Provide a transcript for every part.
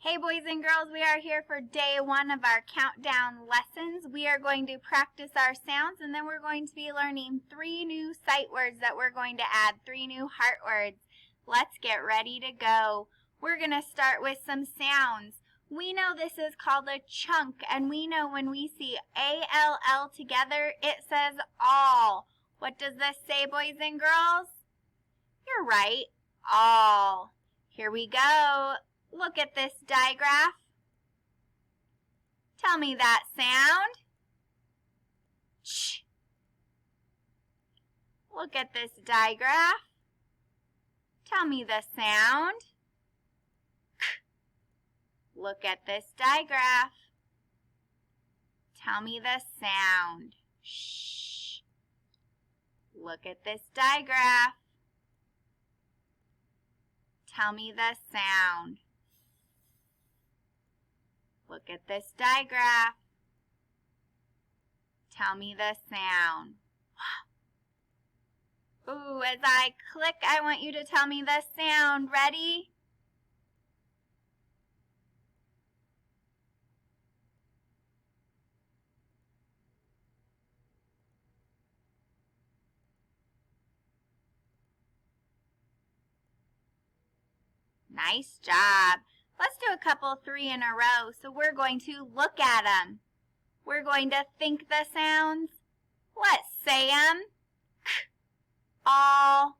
Hey boys and girls, we are here for day 1 of our countdown lessons. We are going to practice our sounds and then we're going to be learning 3 new sight words that we're going to add, 3 new heart words. Let's get ready to go. We're going to start with some sounds. We know this is called a chunk, and we know when we see A-L-L together, it says all. What does this say, boys and girls? You're right, all. Here we go. Look at this digraph. Tell me that sound. Ch. Look at this digraph. Tell me the sound. K. Look at this digraph. Tell me the sound. Shh. Look at this digraph. Tell me the sound. Look at this digraph. Tell me the sound. Ooh, as I click, I want you to tell me the sound. Ready? Nice job. Let's do a couple 3 in a row. So we're going to look at them. We're going to think the sounds. Let's say them. K, all.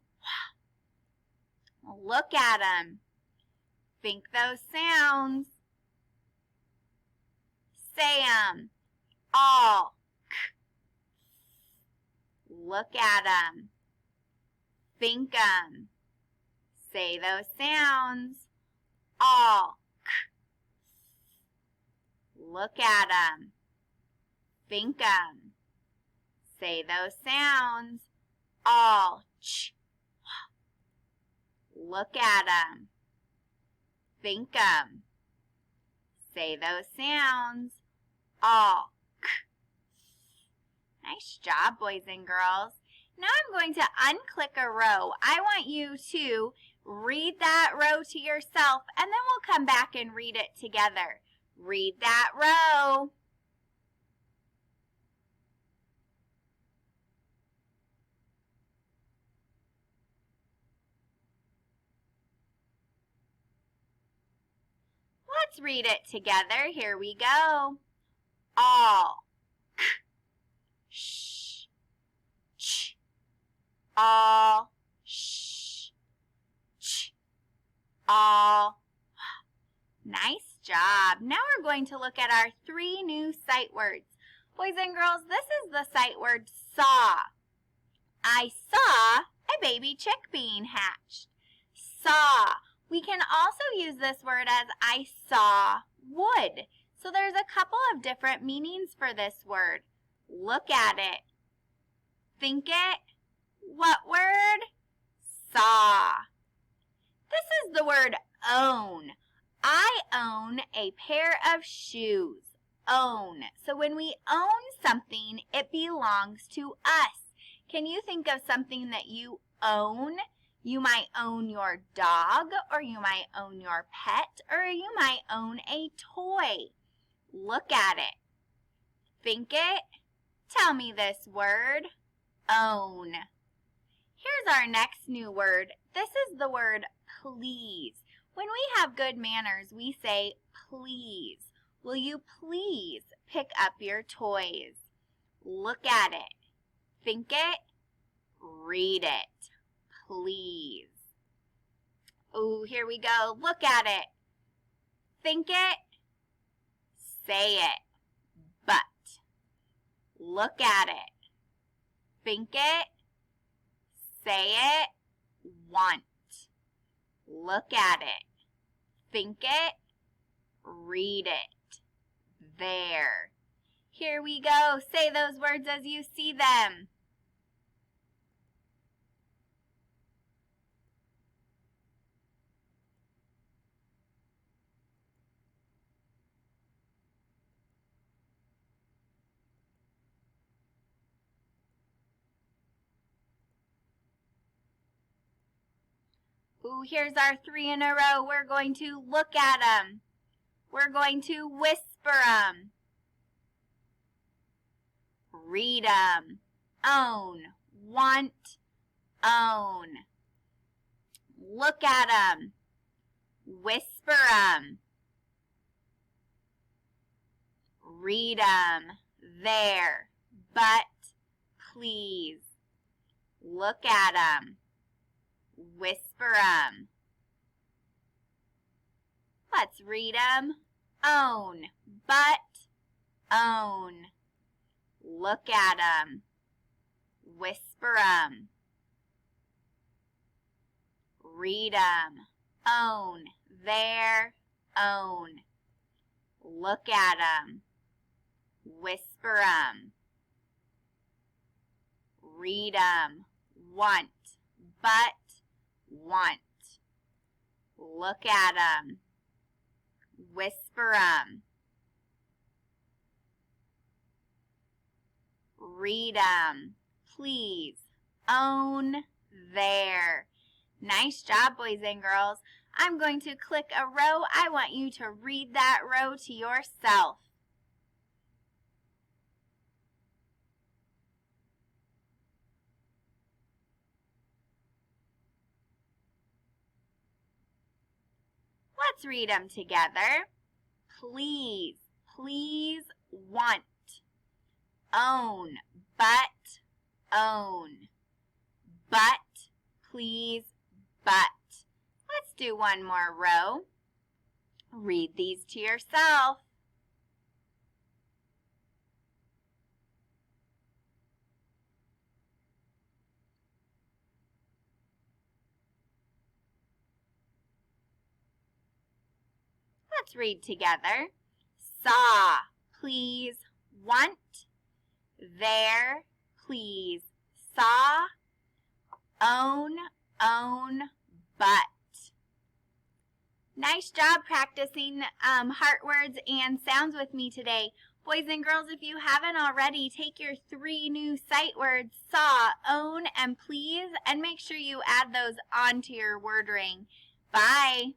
Look at them. Think those sounds. Say them. All. K. Look at them. Think them. Say those sounds. All. K. Look at them. Think them. Say those sounds. All. Ch. Look at them. Think them. Say those sounds. All. K. Nice job, boys and girls. Now I'm going to unclick a row. I want you to read that row to yourself, and then we'll come back and read it together. Read that row. Let's read it together. Here we go. All. K. Sh. Ch. All. Sh. Ch. All. Nice job. Now we're going to look at our 3 new sight words. Boys and girls, this is the sight word saw. I saw a baby chick being hatched. Saw. We can also use this word as I saw wood. So there's a couple of different meanings for this word. Look at it. Think it. What word? Saw. This is the word own. I own a pair of shoes. Own. So when we own something, it belongs to us. Can you think of something that you own? You might own your dog, or you might own your pet, or you might own a toy. Look at it. Think it. Tell me this word. Own. Here's our next new word. This is the word please. When we have good manners, we say please. Will you please pick up your toys? Look at it. Think it. Read it. Please. Ooh, here we go. Look at it. Think it. Say it. But. Look at it. Think it. Say it. Want. Look at it. Think it. Read it. There. Here we go. Say those words as you see them. Ooh, here's our 3 in a row. We're going to look at them. we're going to whisper 'em. Read 'em. Own, want, own. Look at 'em. Whisper 'em. Read 'em. There, but, please. Look at 'em. Whisper 'em. Let's read 'em. Own, but, own. Look at 'em. Whisper 'em. Read 'em. Own, there, own. Look at 'em. Whisper 'em. Read 'em. Want, but, want. Look at 'em. Whisper 'em. Read 'em. Please. Own, there. Nice job, boys and girls. I'm going to click a row. I want you to read that row to yourself. Let's read them together. Please, please, want. Own, but, own. But, please, but. Let's do one more row. Read these to yourself. Let's read together. Saw, please, want. There, please, saw. Own, but. Nice job practicing heart words and sounds with me today. Boys and girls, if you haven't already, take your 3 new sight words, saw, own, and please, and make sure you add those onto your word ring. Bye.